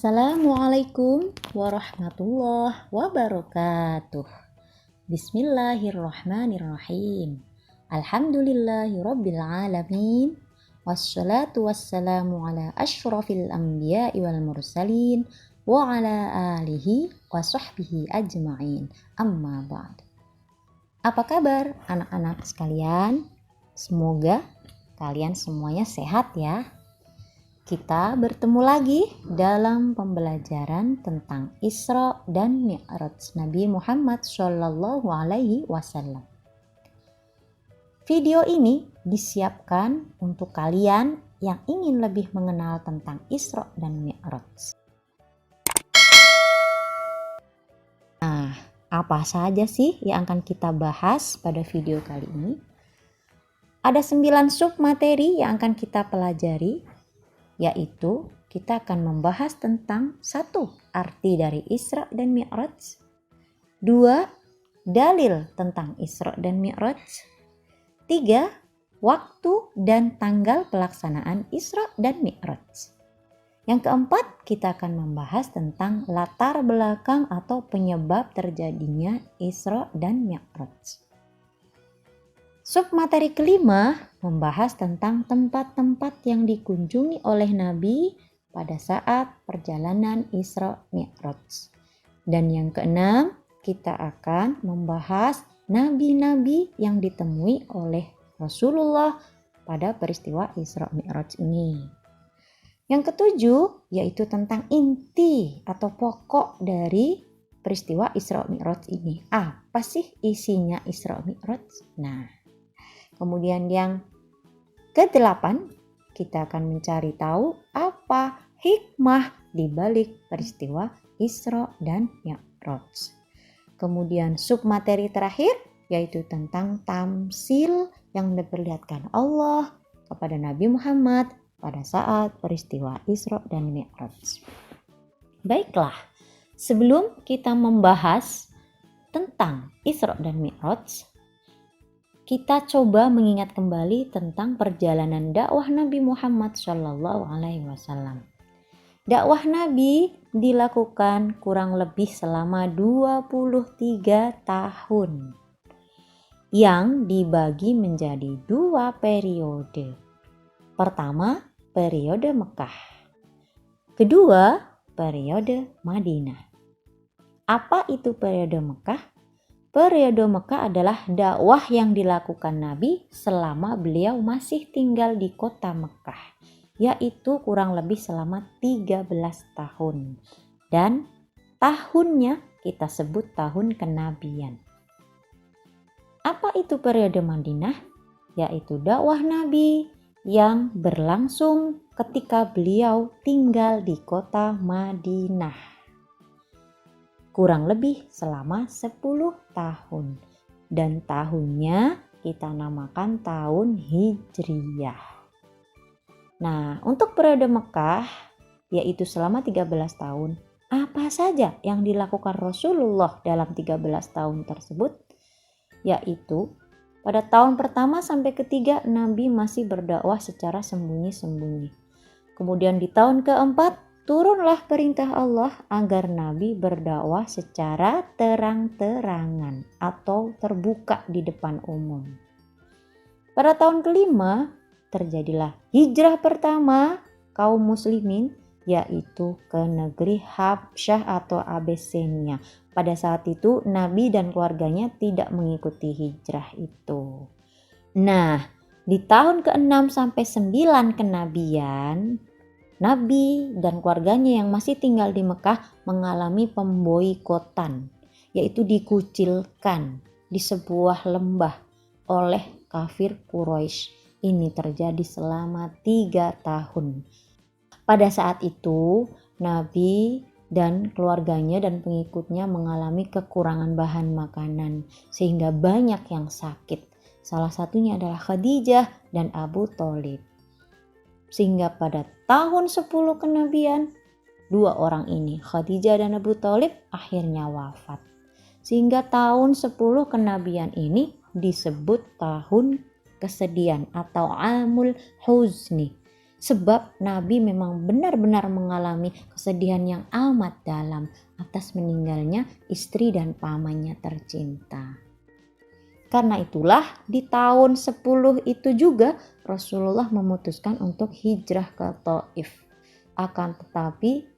Assalamualaikum warahmatullahi wabarakatuh. Bismillahirrahmanirrahim. Alhamdulillahirabbil alamin. Wassalatu wassalamu ala asyrafil anbiya'i wal mursalin wa ala alihi wa sahbihi ajma'in. Amma ba'd. Apa kabar anak-anak sekalian? Semoga kalian semuanya sehat ya. Kita bertemu lagi dalam pembelajaran tentang Isra dan Mi'raj Nabi Muhammad Shallallahu Alaihi Wasallam. Video ini disiapkan untuk kalian yang ingin lebih mengenal tentang Isra dan Mi'raj. Nah, apa saja sih yang akan kita bahas pada video kali ini? Ada 9 submateri yang akan kita pelajari, yaitu kita akan membahas tentang 1. Arti dari Isra dan Mi'raj, 2. Dalil tentang Isra dan Mi'raj, 3. Waktu dan tanggal pelaksanaan Isra dan Mi'raj. Yang keempat, kita akan membahas tentang latar belakang atau penyebab terjadinya Isra dan Mi'raj. Submateri kelima membahas tentang tempat-tempat yang dikunjungi oleh Nabi pada saat perjalanan Isra Mi'raj. Dan yang keenam, kita akan membahas nabi-nabi yang ditemui oleh Rasulullah pada peristiwa Isra Mi'raj ini. Yang ketujuh, yaitu tentang inti atau pokok dari peristiwa Isra Mi'raj ini. Apa sih isinya Isra Mi'raj? Kemudian yang ke-8, kita akan mencari tahu apa hikmah di balik peristiwa Isra dan Mi'raj. Kemudian submateri terakhir yaitu tentang tamsil yang diperlihatkan Allah kepada Nabi Muhammad pada saat peristiwa Isra dan Mi'raj. Baiklah, sebelum kita membahas tentang Isra dan Mi'raj, kita coba mengingat kembali tentang perjalanan dakwah Nabi Muhammad Shallallahu Alaihi Wasallam. Dakwah Nabi dilakukan kurang lebih selama 23 tahun yang dibagi menjadi 2 periode. Pertama, periode Mekah. Kedua, periode Madinah. Apa itu periode Mekah? Periode Mekah adalah dakwah yang dilakukan Nabi selama beliau masih tinggal di kota Mekah, yaitu kurang lebih selama 13 tahun. Dan tahunnya kita sebut tahun kenabian. Apa itu periode Madinah? Yaitu dakwah Nabi yang berlangsung ketika beliau tinggal di kota Madinah, kurang lebih selama 10 tahun. Dan tahunnya kita namakan tahun Hijriyah. Untuk periode Mekah, yaitu selama 13 tahun, apa saja yang dilakukan Rasulullah dalam 13 tahun tersebut? Yaitu pada tahun pertama sampai ketiga Nabi masih berdakwah secara sembunyi-sembunyi. Kemudian di tahun keempat, turunlah perintah Allah agar Nabi berdakwah secara terang-terangan atau terbuka di depan umum. Pada tahun kelima terjadilah hijrah pertama kaum muslimin, yaitu ke negeri Habsyah atau Abisinia. Pada saat itu Nabi dan keluarganya tidak mengikuti hijrah itu. Di tahun ke-6 sampai 9 kenabian, Nabi dan keluarganya yang masih tinggal di Mekah mengalami pemboikotan, yaitu dikucilkan di sebuah lembah oleh kafir Quraisy. Ini terjadi selama 3 tahun. Pada saat itu, Nabi dan keluarganya dan pengikutnya mengalami kekurangan bahan makanan, sehingga banyak yang sakit. Salah satunya adalah Khadijah dan Abu Thalib. Sehingga pada tahun 10 kenabian, 2 orang ini, Khadijah dan Abu Thalib, akhirnya wafat. Sehingga tahun 10 kenabian ini disebut tahun kesedihan atau Amul Huzni. Sebab Nabi memang benar-benar mengalami kesedihan yang amat dalam atas meninggalnya istri dan pamannya tercinta. Karena itulah di tahun 10 itu juga Rasulullah memutuskan untuk hijrah ke Taif. Akan tetapi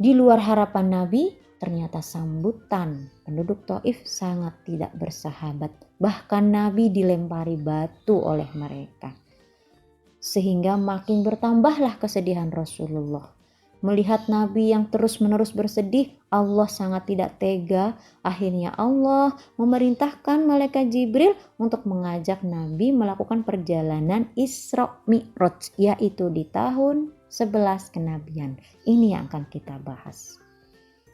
di luar harapan Nabi, ternyata sambutan penduduk Taif sangat tidak bersahabat. Bahkan Nabi dilempari batu oleh mereka. Sehingga makin bertambahlah kesedihan Rasulullah. Melihat Nabi yang terus-menerus bersedih, Allah sangat tidak tega. Akhirnya Allah memerintahkan malaikat Jibril untuk mengajak Nabi melakukan perjalanan Isra Mi'raj, yaitu di tahun 11 kenabian. Ini yang akan kita bahas.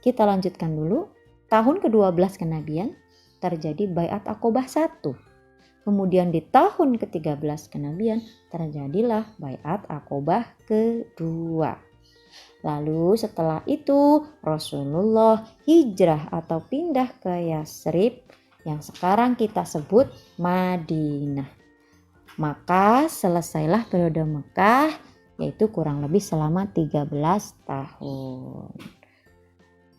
Kita lanjutkan dulu. Tahun ke-12 kenabian terjadi Baiat Aqobah 1. Kemudian di tahun ke-13 kenabian terjadilah Baiat Aqobah kedua. Lalu setelah itu Rasulullah hijrah atau pindah ke Yatsrib yang sekarang kita sebut Madinah. Maka selesailah periode Mekah, yaitu kurang lebih selama 13 tahun.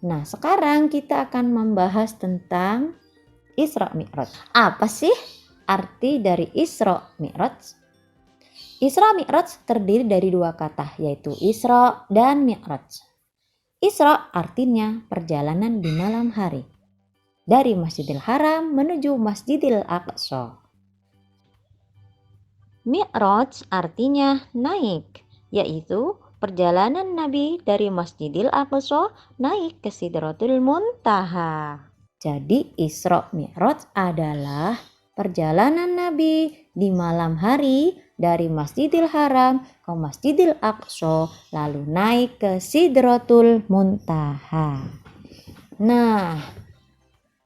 Nah, sekarang kita akan membahas tentang Isra Mi'raj. Apa sih arti dari Isra Mi'raj? Isra Mi'raj terdiri dari dua kata, yaitu Isra dan Mi'raj. Isra artinya perjalanan di malam hari dari Masjidil Haram menuju Masjidil Aqsa. Mi'raj artinya naik, yaitu perjalanan Nabi dari Masjidil Aqsa naik ke Sidratul Muntaha. Jadi Isra Mi'raj adalah perjalanan Nabi di malam hari dari Masjidil Haram ke Masjidil Aqsa lalu naik ke Sidratul Muntaha. Nah,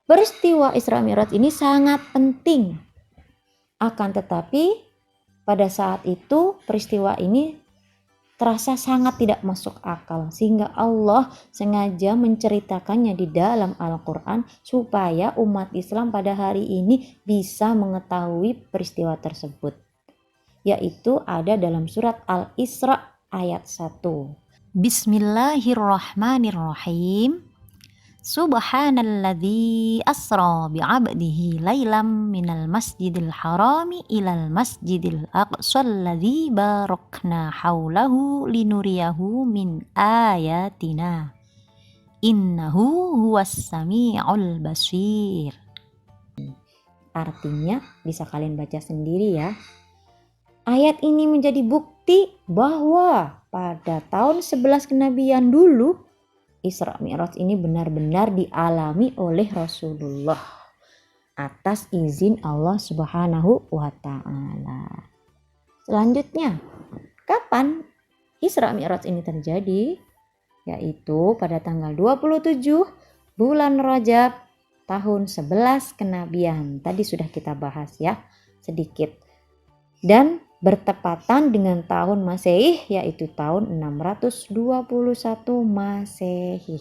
peristiwa Isra Mi'raj ini sangat penting. Akan tetapi pada saat itu peristiwa ini terasa sangat tidak masuk akal, sehingga Allah sengaja menceritakannya di dalam Al-Quran supaya umat Islam pada hari ini bisa mengetahui peristiwa tersebut, yaitu ada dalam surat Al-Isra ayat 1. Bismillahirrahmanirrahim. Subhanalladzi asra bi'abdihi laylam minal masjidil harami ilal masjidil aqsa alladzi barakna haulahu linuriyahu min ayatina innahu huwas sami'ul basir. Artinya bisa kalian baca sendiri ya. Ayat ini menjadi bukti bahwa pada tahun 11 kenabian dulu Isra Mi'raj ini benar-benar dialami oleh Rasulullah atas izin Allah Subhanahu wa Ta'ala. Selanjutnya, kapan Isra Mi'raj ini terjadi? Yaitu pada tanggal 27 bulan Rajab tahun 11 kenabian. Tadi sudah kita bahas ya sedikit. Dan bertepatan dengan tahun Masehi, yaitu tahun 621 Masehi.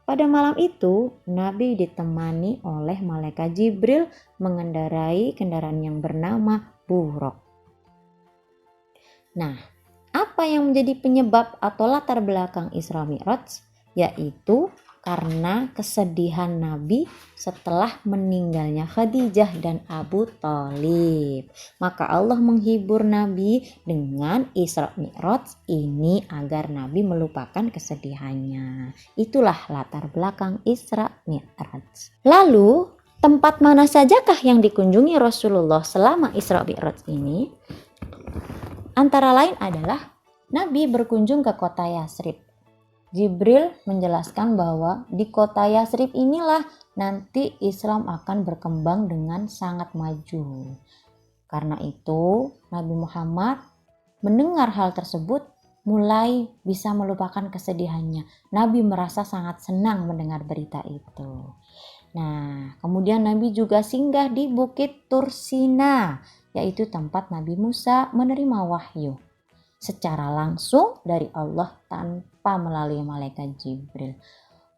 Pada malam itu Nabi ditemani oleh malaikat Jibril mengendarai kendaraan yang bernama Buraq. Nah, apa yang menjadi penyebab atau latar belakang Isra Mi'raj? Yaitu karena kesedihan Nabi setelah meninggalnya Khadijah dan Abu Thalib. Maka Allah menghibur Nabi dengan Isra Mi'raj ini agar Nabi melupakan kesedihannya. Itulah latar belakang Isra Mi'raj. Lalu, tempat mana sajakah yang dikunjungi Rasulullah selama Isra Mi'raj ini? Antara lain adalah Nabi berkunjung ke kota Yatsrib. Jibril menjelaskan bahwa di kota Yatsrib inilah nanti Islam akan berkembang dengan sangat maju. Karena itu Nabi Muhammad mendengar hal tersebut mulai bisa melupakan kesedihannya. Nabi merasa sangat senang mendengar berita itu. Nah, kemudian Nabi juga singgah di Bukit Tursina, yaitu tempat Nabi Musa menerima wahyu secara langsung dari Allah tanpa melalui malaikat Jibril.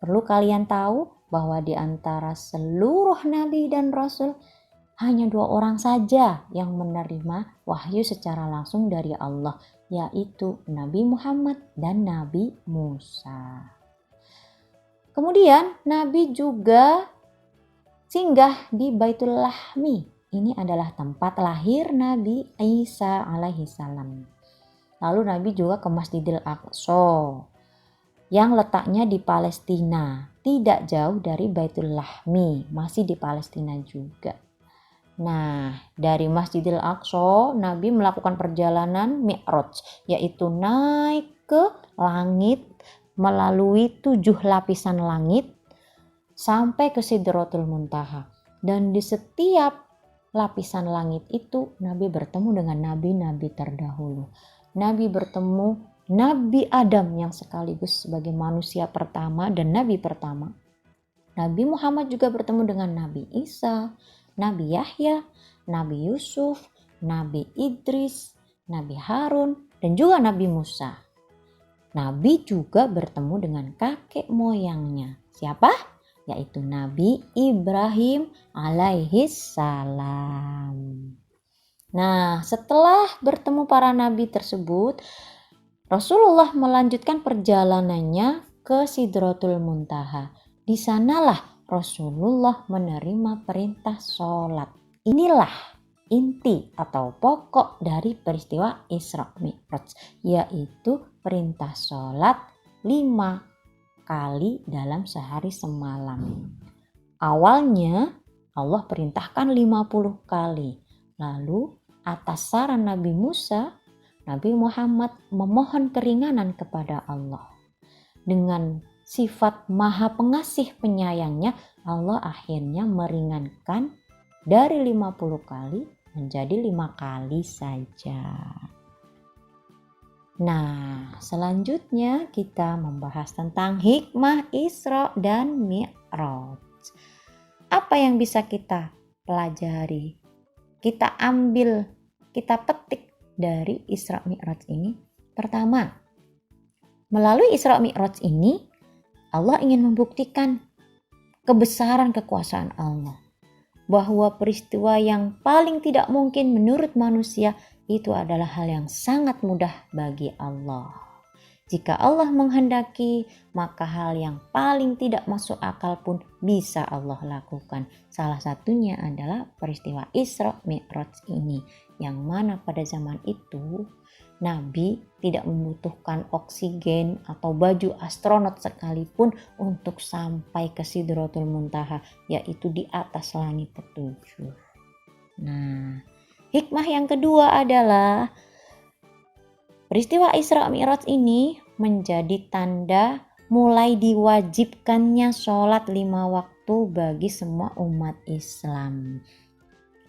Perlu kalian tahu bahwa di antara seluruh nabi dan rasul hanya 2 orang saja yang menerima wahyu secara langsung dari Allah, yaitu Nabi Muhammad dan Nabi Musa. Kemudian Nabi juga singgah di Baitul Lahmi. Ini adalah tempat lahir Nabi Isa alaihi salam. Lalu Nabi juga ke Masjidil Aqsa yang letaknya di Palestina, tidak jauh dari Baitul Lahmi, masih di Palestina juga. Nah, dari Masjidil Aqsa, Nabi melakukan perjalanan Mi'raj, yaitu naik ke langit melalui 7 lapisan langit sampai ke Sidratul Muntaha. Dan di setiap lapisan langit itu, Nabi bertemu dengan nabi-nabi terdahulu. Nabi bertemu Nabi Adam yang sekaligus sebagai manusia pertama dan nabi pertama. Nabi Muhammad juga bertemu dengan Nabi Isa, Nabi Yahya, Nabi Yusuf, Nabi Idris, Nabi Harun, dan juga Nabi Musa. Nabi juga bertemu dengan kakek moyangnya. Siapa? Yaitu Nabi Ibrahim alaihi salam. Nah, setelah bertemu para nabi tersebut, Rasulullah melanjutkan perjalanannya ke Sidratul Muntaha. Di sanalah Rasulullah menerima perintah sholat. Inilah inti atau pokok dari peristiwa Isra Mi'raj, yaitu perintah sholat 5 kali dalam sehari semalam. Awalnya Allah perintahkan 50 kali. Lalu atas saran Nabi Musa, Nabi Muhammad memohon keringanan kepada Allah. Dengan sifat maha pengasih penyayangnya, Allah akhirnya meringankan dari 50 kali menjadi 5 kali saja. Nah, selanjutnya kita membahas tentang hikmah Isra dan Mi'raj. Apa yang bisa kita pelajari, kita ambil, kita petik dari Isra Mi'raj ini? Pertama, melalui Isra Mi'raj ini Allah ingin membuktikan kebesaran kekuasaan Allah, bahwa peristiwa yang paling tidak mungkin menurut manusia itu adalah hal yang sangat mudah bagi Allah. Jika Allah menghendaki, maka hal yang paling tidak masuk akal pun bisa Allah lakukan. Salah satunya adalah peristiwa Isra Mi'raj ini, yang mana pada zaman itu Nabi tidak membutuhkan oksigen atau baju astronot sekalipun untuk sampai ke Sidratul Muntaha, yaitu di atas langit ketujuh. Nah, hikmah yang kedua adalah peristiwa Isra Mi'raj ini menjadi tanda mulai diwajibkannya sholat 5 waktu bagi semua umat Islam.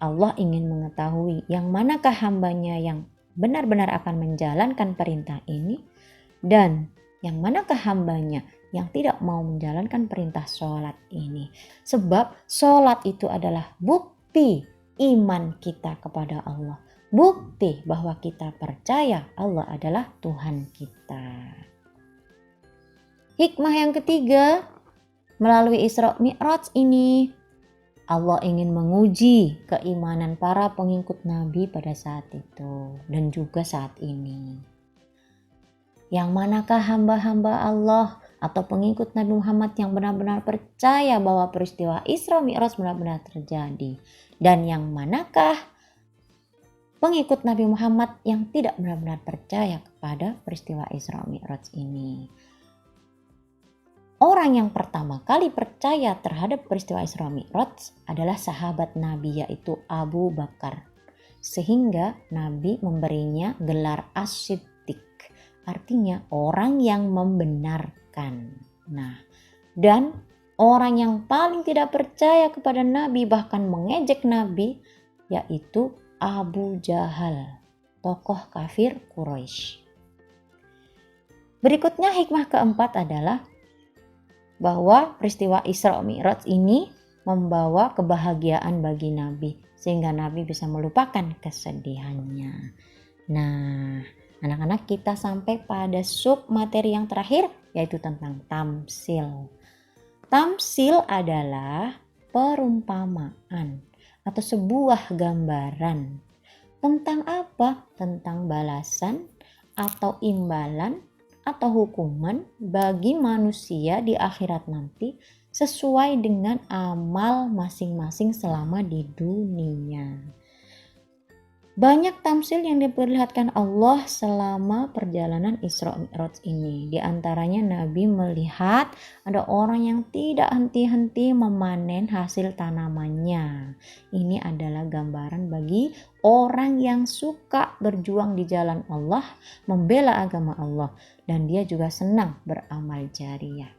Allah ingin mengetahui yang manakah hambanya yang benar-benar akan menjalankan perintah ini, dan yang manakah hambanya yang tidak mau menjalankan perintah sholat ini. Sebab sholat itu adalah bukti iman kita kepada Allah, bukti bahwa kita percaya Allah adalah Tuhan kita. Hikmah yang ketiga, melalui Isra Mi'raj ini Allah ingin menguji keimanan para pengikut Nabi pada saat itu dan juga saat ini. Yang manakah hamba-hamba Allah atau pengikut Nabi Muhammad yang benar-benar percaya bahwa peristiwa Isra Mi'raj benar-benar terjadi, dan yang manakah pengikut Nabi Muhammad yang tidak benar-benar percaya kepada peristiwa Isra Mi'raj ini. Orang yang pertama kali percaya terhadap peristiwa Isra Mi'raj adalah sahabat Nabi, yaitu Abu Bakar. Sehingga Nabi memberinya gelar As-Siddiq, artinya orang yang membenarkan. Nah, dan orang yang paling tidak percaya kepada Nabi, bahkan mengejek Nabi, yaitu Abu Jahal, tokoh kafir Quraisy. Berikutnya hikmah keempat adalah bahwa peristiwa Isra Mi'raj ini membawa kebahagiaan bagi Nabi, sehingga Nabi bisa melupakan kesedihannya. Nah, anak-anak, kita sampai pada sub materi yang terakhir, yaitu tentang tamsil. Tamsil adalah perumpamaan atau sebuah gambaran. Tentang apa? Tentang balasan atau imbalan atau hukuman bagi manusia di akhirat nanti sesuai dengan amal masing-masing selama di dunia. Banyak tamsil yang diperlihatkan Allah selama perjalanan Isra Mi'raj ini. Di antaranya Nabi melihat ada orang yang tidak henti-henti memanen hasil tanamannya. Ini adalah gambaran bagi orang yang suka berjuang di jalan Allah, membela agama Allah, dan dia juga senang beramal jariah.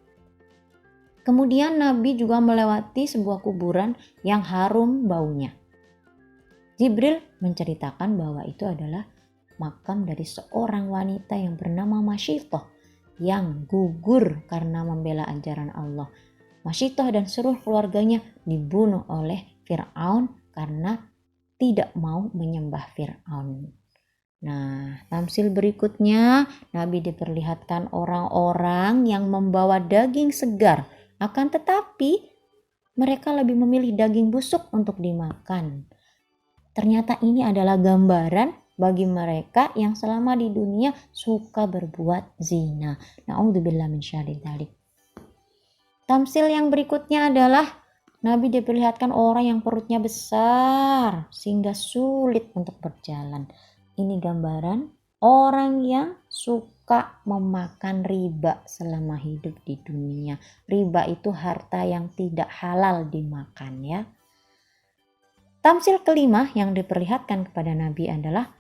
Kemudian Nabi juga melewati sebuah kuburan yang harum baunya. Jibril menceritakan bahwa itu adalah makam dari seorang wanita yang bernama Masyitoh yang gugur karena membela ajaran Allah. Masyitoh dan seluruh keluarganya dibunuh oleh Fir'aun karena tidak mau menyembah Fir'aun. Nah, tamsil berikutnya Nabi diperlihatkan orang-orang yang membawa daging segar, akan tetapi mereka lebih memilih daging busuk untuk dimakan. Ternyata ini adalah gambaran bagi mereka yang selama di dunia suka berbuat zina. Na'udzubillah min syarri dzalik. Tamsil yang berikutnya adalah Nabi diperlihatkan orang yang perutnya besar sehingga sulit untuk berjalan. Ini gambaran orang yang suka memakan riba selama hidup di dunia. Riba itu harta yang tidak halal dimakan ya. Tamsil kelima yang diperlihatkan kepada Nabi adalah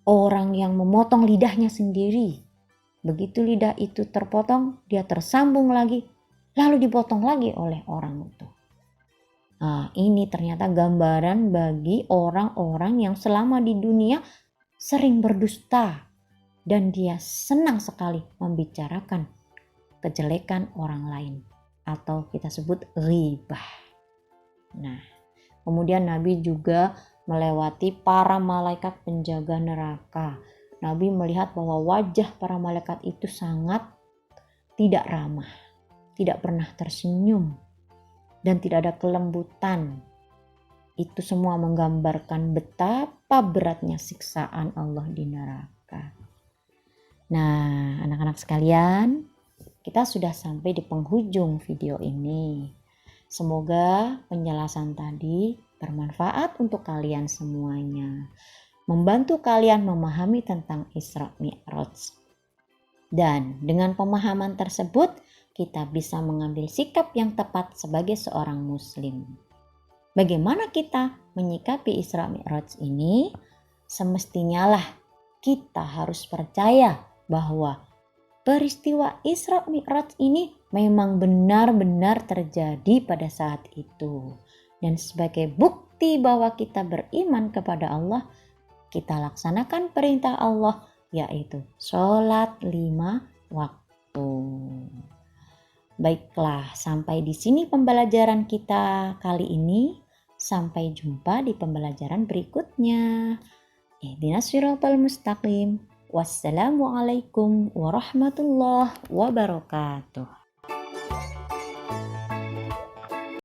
orang yang memotong lidahnya sendiri. Begitu lidah itu terpotong, dia tersambung lagi, lalu dipotong lagi oleh orang itu. Nah, ini ternyata gambaran bagi orang-orang yang selama di dunia sering berdusta dan dia senang sekali membicarakan kejelekan orang lain atau kita sebut ghibah. Nah, kemudian Nabi juga melewati para malaikat penjaga neraka. Nabi melihat bahwa wajah para malaikat itu sangat tidak ramah, tidak pernah tersenyum, dan tidak ada kelembutan. Itu semua menggambarkan betapa beratnya siksaan Allah di neraka. Nah, anak-anak sekalian, kita sudah sampai di penghujung video ini. Semoga penjelasan tadi bermanfaat untuk kalian semuanya, membantu kalian memahami tentang Isra Mi'raj. Dan dengan pemahaman tersebut, kita bisa mengambil sikap yang tepat sebagai seorang muslim. Bagaimana kita menyikapi Isra Mi'raj ini? Semestinya lah kita harus percaya bahwa peristiwa Isra Mi'raj ini memang benar-benar terjadi pada saat itu. Dan sebagai bukti bahwa kita beriman kepada Allah, kita laksanakan perintah Allah, yaitu sholat 5 waktu. Baiklah, sampai di sini pembelajaran kita kali ini. Sampai jumpa di pembelajaran berikutnya. Ihdinas siratal mustaqim. Wassalamualaikum warahmatullahi wabarakatuh.